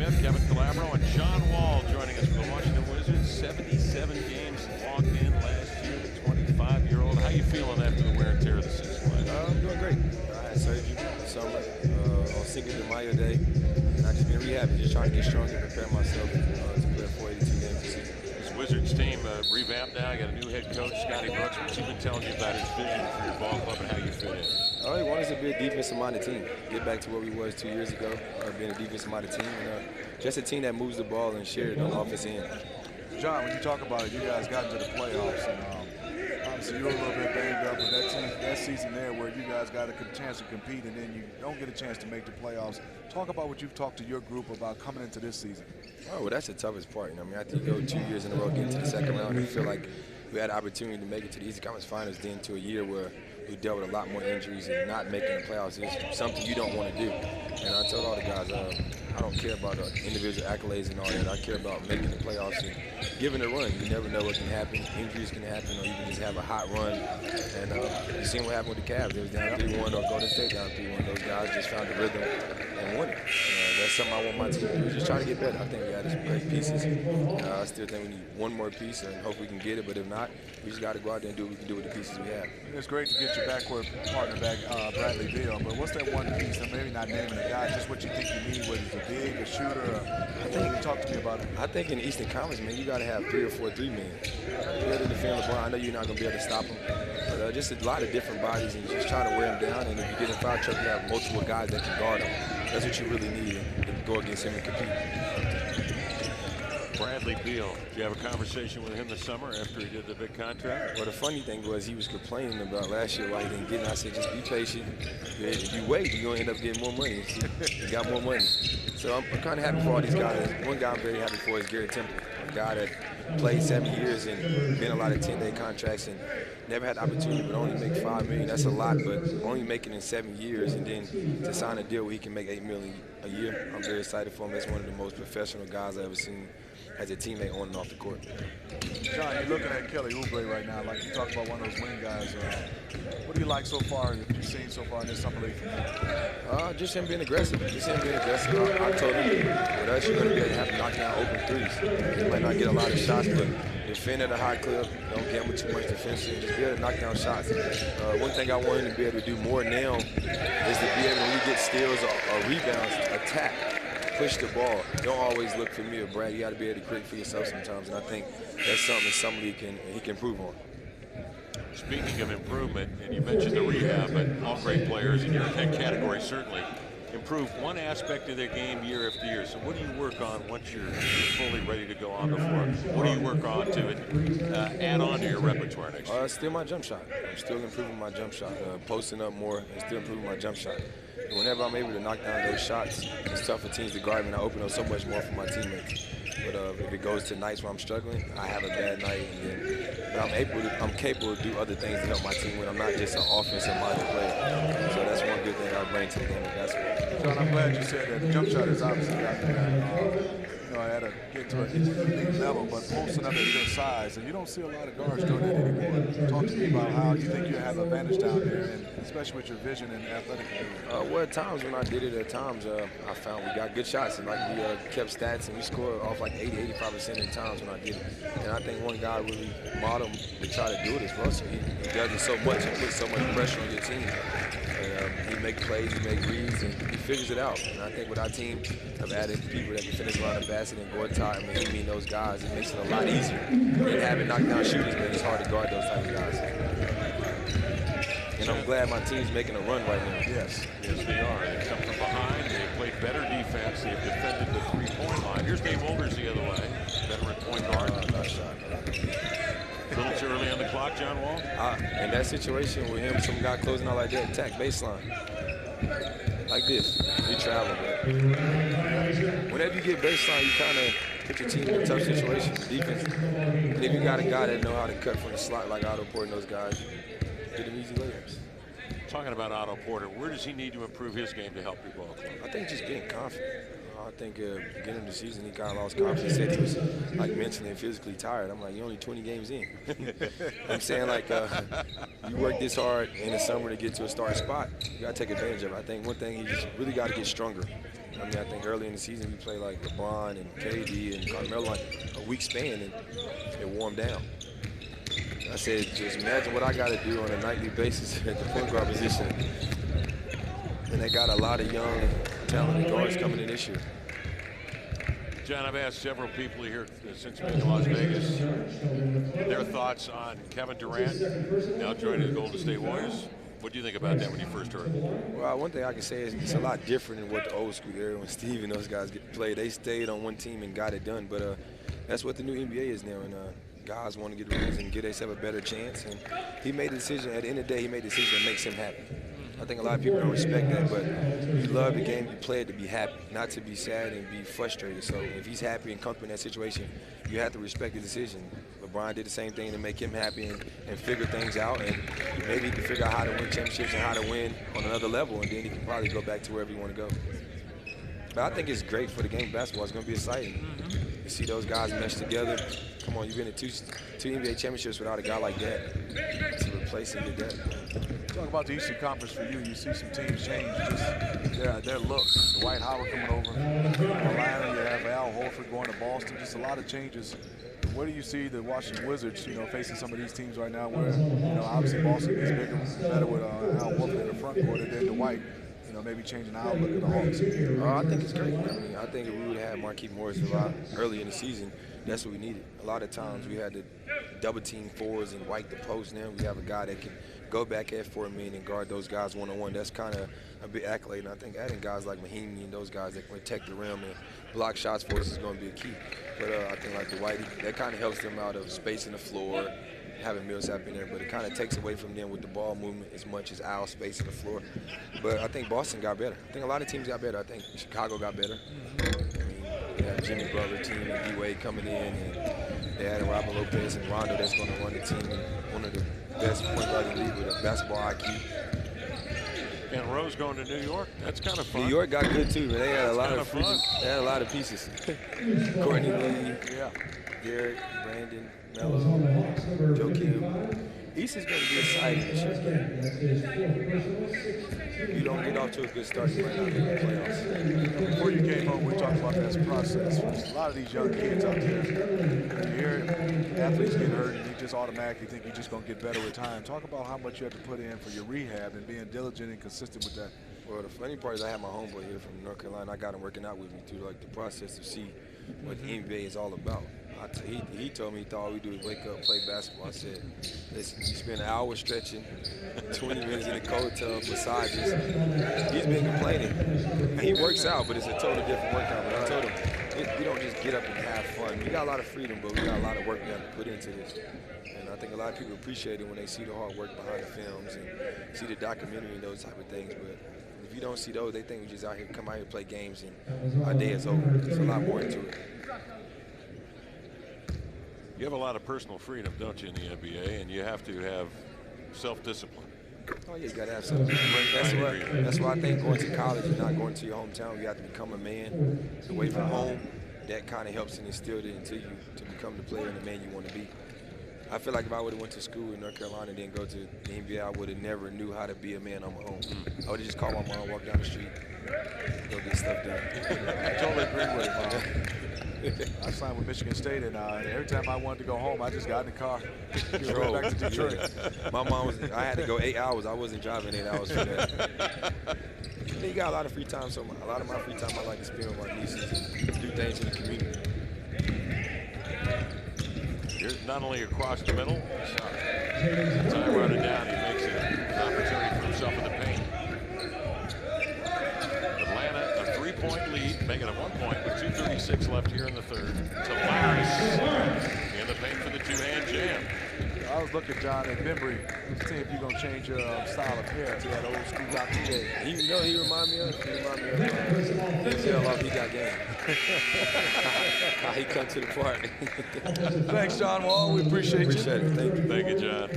Smith, Kevin Calabro, and John Wall joining us from the Washington Wizards. 77 games logged in last year. The 25-year-old. How you feeling after the wear and tear of the season? I'm doing great. I had surgery this summer on Cinco de Mayo day, and I've just been rehabbing, just trying to get stronger, prepare myself to play 482 games this season. This Wizards team revamped now. You got a new head coach, Scotty Brooks. What's he been telling you about his vision for your ball club and how you fit in? He wants us to be a defensive-minded team, get back to where we was 2 years ago, being a defensive-minded team, and just a team that moves the ball and shares it on the offense end. John, when you talk about it, you guys got into the playoffs, and obviously you were a little bit banged up, but that season there where you guys got a chance to compete and then you don't get a chance to make the playoffs. Talk about what you've talked to your group about coming into this season. Oh, well, that's the toughest part. I mean, after you go 2 years in a row, getting to the second round, you feel like we had an opportunity to make it to the Eastern Conference Finals, then to a year where we dealt with a lot more injuries, and not making the playoffs is something you don't want to do. And I told all the guys, I don't care about individual accolades and all that. I care about making the playoffs and giving it a run. You never know what can happen. Injuries can happen, or you can just have a hot run. And you seen what happened with the Cavs. They was down 3-1, or Golden State down 3-1. Those guys just found the rhythm and won it. That's something I want my team to do. Just try to get better. I think we had some great pieces. I still think we need one more piece, and hope we can get it. But if not, we just got to go out there and do what we can do with the pieces we have. It's great to get your backcourt partner back, Bradley Beal. But what's that one piece? And maybe not naming a guy, just what you think you need, whether it's a big, a shooter. Talk to me about it. I think in the Eastern Conference, man, you got to have 3 or 4 3-men. You got to be able to defend LeBron. I know you're not going to be able to stop him, but just a lot of different bodies, and just try to wear him down. And if you get in foul trouble, you have multiple guys that can guard him. That's what you really need to go against him and compete. Bradley Beal, did you have a conversation with him this summer after he did the big contract? Well, the funny thing was he was complaining about last year why he didn't get it. I said, just be patient. If you wait, you're going to end up getting more money. You got more money. So I'm kind of happy for all these guys. One guy I'm very happy for is Garrett Temple, a guy that played 7 years and been a lot of 10-day contracts and never had the opportunity, but only make $5 million. That's a lot, but only making in 7 years, and then to sign a deal where he can make $8 million a year. I'm very excited for him. That's one of the most professional guys I've ever seen as a teammate on and off the court. John, you're looking at Kelly Oubre right now, like you talked about one of those wing guys. What do you like so far, that you've seen so far in this summer league from him? Just him being aggressive. Just him being aggressive. I told him, with us, you're going to be able to have to knock down open threes. You might not get a lot of shots, but defend at a high clip. Don't gamble too much defensively. Just be able to knock down shots. One thing I want him to be able to do more now is to be able, when you get steals or rebounds, attack. Push the ball. Don't always look for me or Brad. You got to be able to create for yourself sometimes, and I think that's something somebody he can improve on. Speaking of improvement, and you mentioned the rehab, but all great players in your category certainly improve one aspect of their game year after year. So what do you work on once you're fully ready to go on the floor? What do you work on to add on to your repertoire next year? Still my jump shot. I'm still improving my jump shot. Posting up more and still improving my jump shot. And whenever I'm able to knock down those shots, it's tough for teams to guard me, and I open up so much more for my teammates. But if it goes to nights where I'm struggling, I have a bad night, but I'm capable to do other things to help my team win. I'm not just an offensive-minded player. So that's one good thing I bring to the game of basketball. John, I'm glad you said that. The jump shot is obviously got I had to get to a elite level, but posting up at your size, and you don't see a lot of guards doing that anymore. Talk to me about how you think you have an advantage down there, and especially with your vision and athletic ability. Well, at times when I did it, I found we got good shots, and like we kept stats, and we scored off like 80-85% of the times when I did it. And I think one guy really modeled to try to do it is Russell. He does it so much and puts so much pressure on your team. And he makes plays, he makes reads, and he figures it out. And I think with our team, I've added people that can finish around the basket and Gortat and Mahimi and those guys. It makes it a lot easier than having knockdown shooters, but it's hard to guard those type of guys. And I'm glad my team's making a run right now. Yes, they are. They come from behind. They played better defense. They've defended the three-point line. Here's Dave Walters the other way. Veteran point guard. Nice shot. A little too early on the clock, John Wall? In that situation with him, some guy closing out like that, attack baseline. Like this. We travel, man. Whenever you get baseline, you kind of put your team in a tough situation, defense. And if you got a guy that know how to cut from the slot like Otto Porter and those guys, get them easy layups. Talking about Otto Porter, where does he need to improve his game to help your ball club? I think just getting confident. I think beginning of the season, he kind of lost confidence. He said he was like mentally and physically tired. I'm like, you're only 20 games in. I'm saying like you work this hard in the summer to get to a starting spot. You got to take advantage of it. I think one thing he just really got to get stronger. I mean, I think early in the season we played like LeBron and KD and Carmelo like a week span, and it wore 'em down. I said, just imagine what I got to do on a nightly basis at the point guard position. And they got a lot of young, talented guards coming in this year. John, I've asked several people here since being in Las Vegas their thoughts on Kevin Durant now joining the Golden State Warriors. What do you think about that when you first heard it? Well, one thing I can say is it's a lot different than what the old school era when Steve and those guys get to play. They stayed on one team and got it done, but that's what the new NBA is now, and guys want to get rings and give themselves a better chance. And he made a decision. At the end of the day, he made a decision that makes him happy. I think a lot of people don't respect that, but you love the game, you play it to be happy, not to be sad and be frustrated. So if he's happy and comfortable in that situation, you have to respect the decision. LeBron did the same thing to make him happy and figure things out, and maybe he can figure out how to win championships and how to win on another level, and then he can probably go back to wherever you want to go. But I think it's great for the game of basketball. It's going to be exciting. You see those guys mesh together. Come on, you've been in two NBA championships without a guy like that to replace him with that. Talk about the Eastern Conference for you. You see some teams change just their look. Dwight Howard coming over. Atlanta, you have Al Horford going to Boston. Just a lot of changes. Where do you see the Washington Wizards, facing some of these teams right now where, obviously Boston is bigger, better with Al Horford in the front court, and then Dwight, maybe changing the outlook of the Hawks? I think it's great. I mean, I think if we would have had Markieff Morris a lot early in the season, that's what we needed. A lot of times we had to double team fours and white the post. Now we have a guy that can go back at 4 men and guard those guys one-on-one. That's kind of a big accolade. And I think adding guys like Mahinmi and those guys that can protect the rim and block shots for us is going to be a key. But I think like Dwight, that kind of helps them out of spacing the floor, having Millsap in there, but it kind of takes away from them with the ball movement as much as Al spacing the floor. But I think Boston got better. I think a lot of teams got better. I think Chicago got better. I mean, they have Jimmy Butler team and D-Wade coming in, and they had Robin Lopez and Rondo that's going to run the team, and one of the best point guards in the league with a basketball IQ. And Rose going to New York. That's kind of fun. New York got good too, but they had a lot of fun. They had a lot of pieces. Courtney Lee, Garrett, Brandon, Melo, Joakim. East is going to be exciting this year. You don't get off to a good start, you might not make the playoffs. Before you came home, we talked about this process. There's a lot of these young kids out there. You hear athletes get hurt, and you just automatically think you're just going to get better with time. Talk about how much you have to put in for your rehab and being diligent and consistent with that. Well, the funny part is I had my homeboy here from North Carolina. I got him working out with me through like the process to see what the NBA is all about. He told me he thought all we do is wake up, play basketball. I said, listen, you spend an hour stretching, 20 minutes in the cold tub, massages. He's been complaining. And he works out, but it's a totally different workout. But I told him, we don't just get up and have fun. We got a lot of freedom, but we got a lot of work we have to put into this. And I think a lot of people appreciate it when they see the hard work behind the films and see the documentary and those type of things. But if you don't see those, they think we just come out here, play games, and our day is over. There's a lot more into it. You have a lot of personal freedom, don't you, in the NBA, and you have to have self-discipline. Oh, yeah, you got to have something. That's why I think going to college and not going to your hometown, you have to become a man away from home. That kind of helps and instill it into you to become the player and the man you want to be. I feel like if I would have went to school in North Carolina and then go to the NBA, I would have never knew how to be a man on my own. I would have just called my mom, walk down the street, go get stuff done. I totally agree with it, Mom. I signed with Michigan State, and every time I wanted to go home, I just got in the car, drove back to Detroit. My mom I had to go 8 hours. I wasn't driving 8 hours for that. You got a lot of free time, so a lot of my free time I like to spend with my nieces and do things in the community. Here's not only across the middle, time running down, he makes it an opportunity for himself in the paint. Atlanta, a 3-point lead, making it 1 point with 2:36 left here in the third. Tavares in the paint for the two-hand jam. I was looking, John, at Bembry, see if you're going to change your style of hair to that old school Dr. J. He remind me of Denzel off He Got Game. How he come to the party. Thanks, John Wall. We appreciate you. Appreciate it. Thank you. Thank you, John.